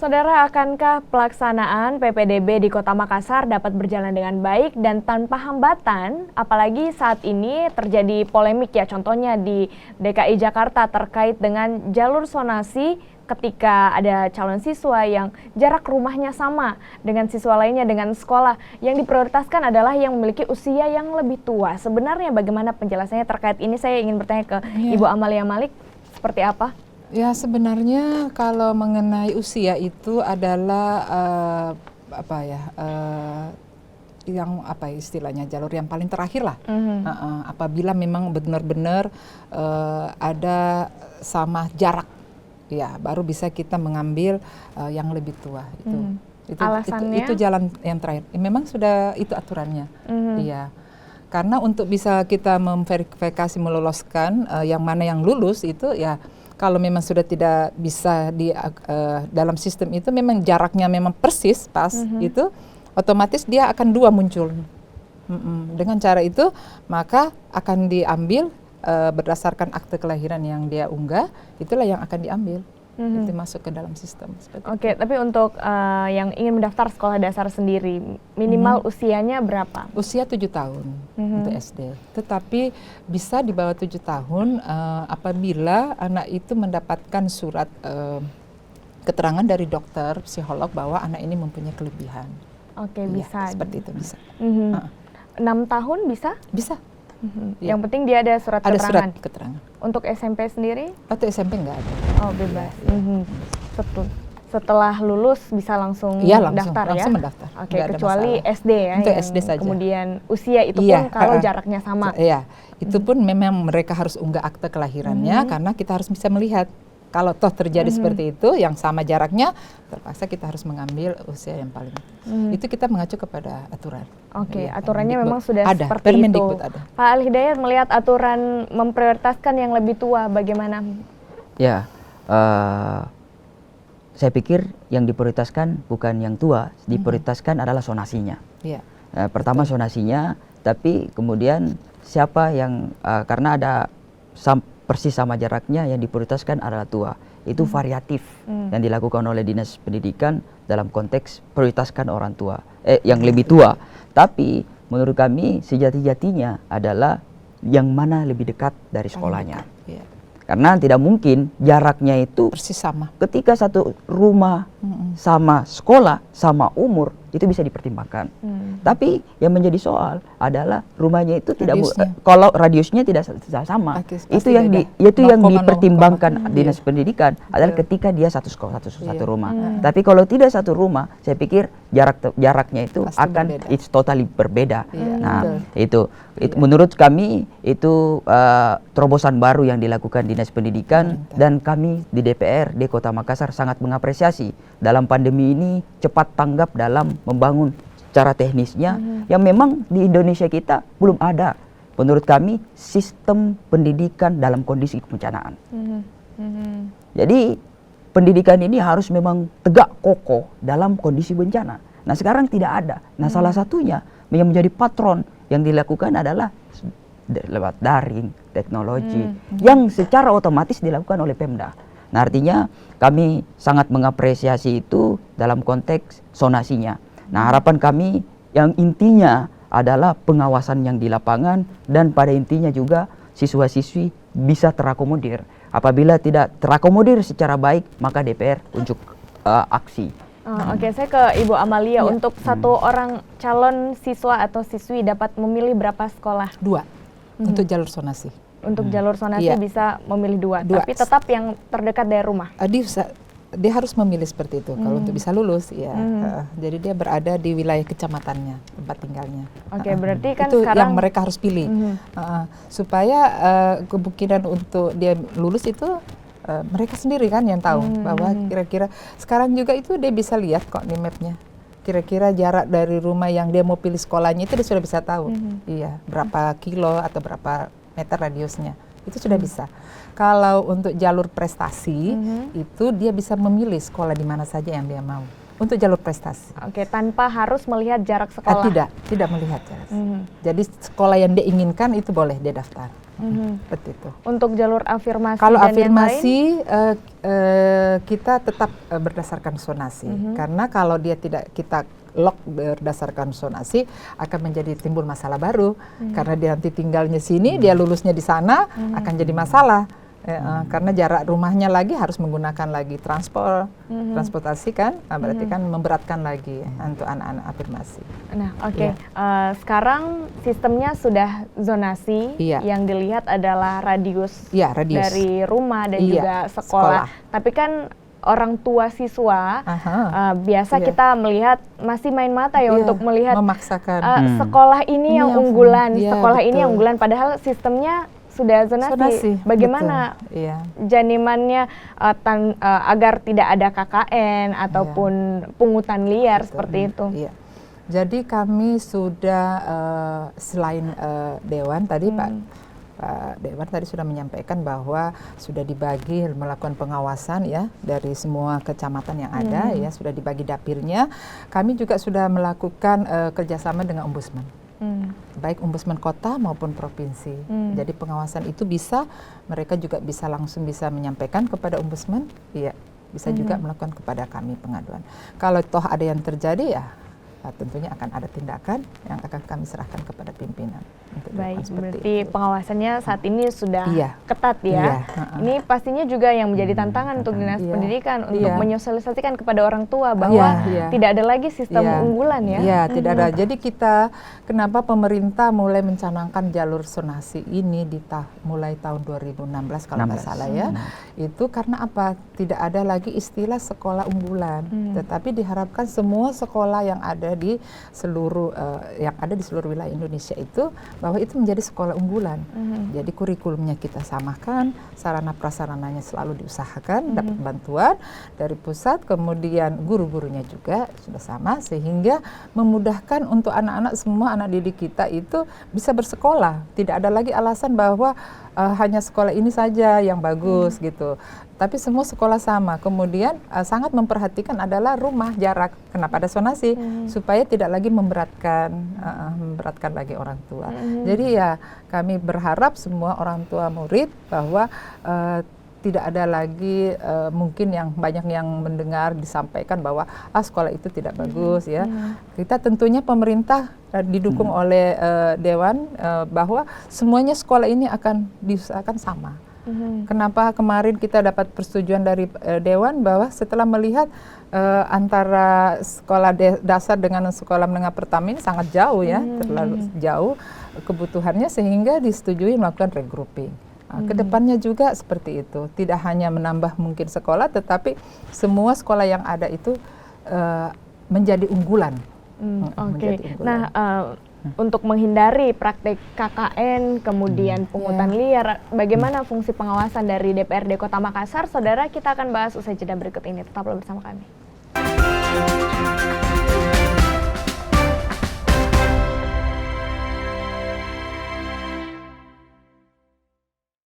Saudara, akankah pelaksanaan PPDB di Kota Makassar dapat berjalan dengan baik dan tanpa hambatan? Apalagi saat ini terjadi polemik ya, contohnya di DKI Jakarta terkait dengan jalur zonasi ketika ada calon siswa yang jarak rumahnya sama dengan siswa lainnya dengan sekolah. Yang diprioritaskan adalah yang memiliki usia yang lebih tua. Sebenarnya bagaimana penjelasannya terkait ini? Saya ingin bertanya ke Ibu Amalia Malik, seperti apa? Ya, sebenarnya kalau mengenai usia itu adalah yang istilahnya jalur yang paling terakhir lah. Apabila memang benar-benar ada sama jarak, ya baru bisa kita mengambil yang lebih tua. Alasannya? Itu jalan yang terakhir. Memang sudah itu aturannya. Iya. Karena untuk bisa kita memverifikasi meloloskan yang mana yang lulus itu ya. Kalau memang sudah tidak bisa di dalam sistem itu memang jaraknya memang persis pas itu otomatis dia akan dua muncul. Dengan cara itu maka akan diambil berdasarkan akte kelahiran yang dia unggah, itulah yang akan diambil. Itu masuk ke dalam sistem. Oke, tapi untuk yang ingin mendaftar sekolah dasar sendiri, minimal usianya berapa? Usia 7 tahun untuk SD. Tetapi bisa di bawah 7 tahun apabila anak itu mendapatkan surat keterangan dari dokter, psikolog bahwa anak ini mempunyai kelebihan. Oke, bisa. Seperti itu bisa. 6 tahun bisa? Bisa. Yang penting dia ada surat ada keterangan. Surat keterangan. Untuk SMP sendiri? Untuk SMP enggak ada. Oh, bebas. Setelah lulus bisa langsung daftar ya? Langsung mendaftar. Oke, kecuali SD ya. Untuk SD saja. Kemudian usia itu pun kalau jaraknya sama. Iya, itu pun memang mereka harus unggah akte kelahirannya karena kita harus bisa melihat. Kalau toh terjadi seperti itu, yang sama jaraknya, terpaksa kita harus mengambil usia yang paling. Itu kita mengacu kepada aturan. Oke, aturannya memang sudah ada, seperti itu. Ada. Pak Al-Hidayat melihat aturan memprioritaskan yang lebih tua, bagaimana? Ya, saya pikir yang diprioritaskan bukan yang tua, diprioritaskan adalah zonasinya. Pertama zonasinya, tapi kemudian siapa yang, karena ada persis sama jaraknya, yang diprioritaskan adalah tua. Itu variatif yang dilakukan oleh Dinas Pendidikan dalam konteks prioritaskan orang tua, yang lebih tua. Tapi menurut kami sejati-jatinya adalah yang mana lebih dekat dari sekolahnya. Karena tidak mungkin jaraknya itu persis sama. Ketika satu rumah sama sekolah, sama umur, itu bisa dipertimbangkan. Tapi yang menjadi soal adalah rumahnya itu tidak kalau radiusnya tidak sama. Itu yang dipertimbangkan Dinas Pendidikan adalah ketika dia satu sekolah, satu rumah. Tapi kalau tidak satu rumah, saya pikir jaraknya itu akan totally berbeda. Nah, itu menurut kami itu terobosan baru yang dilakukan Dinas Pendidikan, dan kami di DPR di Kota Makassar sangat mengapresiasi dalam pandemi ini cepat tanggap dalam membangun secara teknisnya yang memang di Indonesia kita belum ada. Menurut kami sistem pendidikan dalam kondisi kebencanaan. Jadi pendidikan ini harus memang tegak kokoh dalam kondisi bencana. Nah, sekarang tidak ada. Nah, salah satunya yang menjadi patron yang dilakukan adalah lewat daring, teknologi yang secara otomatis dilakukan oleh Pemda. Nah, artinya kami sangat mengapresiasi itu dalam konteks zonasinya. Nah, harapan kami yang intinya adalah pengawasan yang di lapangan, dan pada intinya juga siswa-siswi bisa terakomodir. Apabila tidak terakomodir secara baik, maka DPR unjuk aksi. Oke, saya ke Ibu Amalia. Untuk satu orang calon siswa atau siswi dapat memilih berapa sekolah? 2 untuk jalur zonasi. Untuk jalur zonasi bisa memilih 2, tapi tetap yang terdekat dari rumah. Dia harus memilih seperti itu kalau untuk bisa lulus, ya. Jadi dia berada di wilayah kecamatannya, tempat tinggalnya. Oke, berarti kan itu sekarang yang mereka harus pilih supaya kemungkinan untuk dia lulus itu mereka sendiri kan yang tahu bahwa kira-kira sekarang juga itu dia bisa lihat kok di mapnya. Kira-kira jarak dari rumah yang dia mau pilih sekolahnya itu dia sudah bisa tahu. Iya, berapa kilo atau berapa meter radiusnya. Itu sudah bisa. Kalau untuk jalur prestasi itu dia bisa memilih sekolah di mana saja yang dia mau. Untuk jalur prestasi. Oke, tanpa harus melihat jarak sekolah. Tidak melihat jarak. Jadi sekolah yang dia inginkan itu boleh dia daftar. Seperti itu. Untuk jalur afirmasi Kalau dan yang lain? afirmasi kita tetap berdasarkan sonasi, karena kalau dia tidak kita lock berdasarkan sonasi akan menjadi timbul masalah baru, karena dia nanti tinggalnya sini, dia lulusnya di sana akan jadi masalah. Karena jarak rumahnya lagi harus menggunakan lagi transportasi kan, berarti kan memberatkan lagi untuk anak-anak afirmasi. Nah, oke. Sekarang sistemnya sudah zonasi, yang dilihat adalah radius, dari rumah dan juga sekolah. Tapi kan orang tua siswa biasa kita melihat masih main mata ya untuk melihat memaksakan sekolah ini yang unggulan, sekolah ini yang unggulan, padahal sistemnya sudah zonasi. Bagaimana janimannya agar tidak ada KKN ataupun pungutan liar seperti itu? Jadi kami sudah selain Dewan tadi Pak Dewan tadi sudah menyampaikan bahwa sudah dibagi melakukan pengawasan ya dari semua kecamatan yang ada ya, sudah dibagi dapirnya. Kami juga sudah melakukan kerjasama dengan Ombudsman. Baik Ombudsman kota maupun provinsi. Jadi pengawasan itu mereka juga bisa langsung menyampaikan kepada Ombudsman, bisa juga melakukan kepada kami pengaduan. Kalau toh ada yang terjadi tentunya akan ada tindakan yang akan kami serahkan kepada pimpinan. Baik, berarti pengawasannya saat ini sudah ketat ya. Ini pastinya juga yang menjadi tantangan untuk Dinas Pendidikan untuk menyosialisasikan kepada orang tua bahwa tidak ada lagi sistem unggulan ya. Iya, tidak ada. Jadi kenapa pemerintah mulai mencanangkan jalur zonasi ini mulai tahun 2016 kalau nggak salah ya. Itu karena apa? Tidak ada lagi istilah sekolah unggulan, tetapi diharapkan semua sekolah yang ada di seluruh wilayah Indonesia itu bahwa itu menjadi sekolah unggulan. Jadi kurikulumnya kita samakan, sarana prasarananya selalu diusahakan, dapat bantuan dari pusat, kemudian guru-gurunya juga sudah sama sehingga memudahkan untuk anak-anak semua anak didik kita itu bisa bersekolah. Tidak ada lagi alasan bahwa hanya sekolah ini saja yang bagus gitu. Tapi semua sekolah sama. Kemudian sangat memperhatikan adalah rumah, jarak. Kenapa ada zonasi? Supaya tidak lagi memberatkan lagi orang tua. Jadi kami berharap semua orang tua murid bahwa tidak ada lagi mungkin yang banyak yang mendengar disampaikan bahwa sekolah itu tidak bagus ya. Kita tentunya pemerintah didukung oleh Dewan bahwa semuanya sekolah ini akan diusahakan sama. Kenapa kemarin kita dapat persetujuan dari Dewan bahwa setelah melihat antara sekolah dasar dengan sekolah menengah pertama ini sangat jauh ya, terlalu jauh kebutuhannya sehingga disetujui melakukan regrouping. Kedepannya juga seperti itu, tidak hanya menambah mungkin sekolah, tetapi semua sekolah yang ada itu menjadi unggulan. Nah, untuk menghindari praktik KKN, kemudian pungutan liar, bagaimana fungsi pengawasan dari DPRD Kota Makassar? Saudara, kita akan bahas usai jeda berikut ini. Tetaplah bersama kami.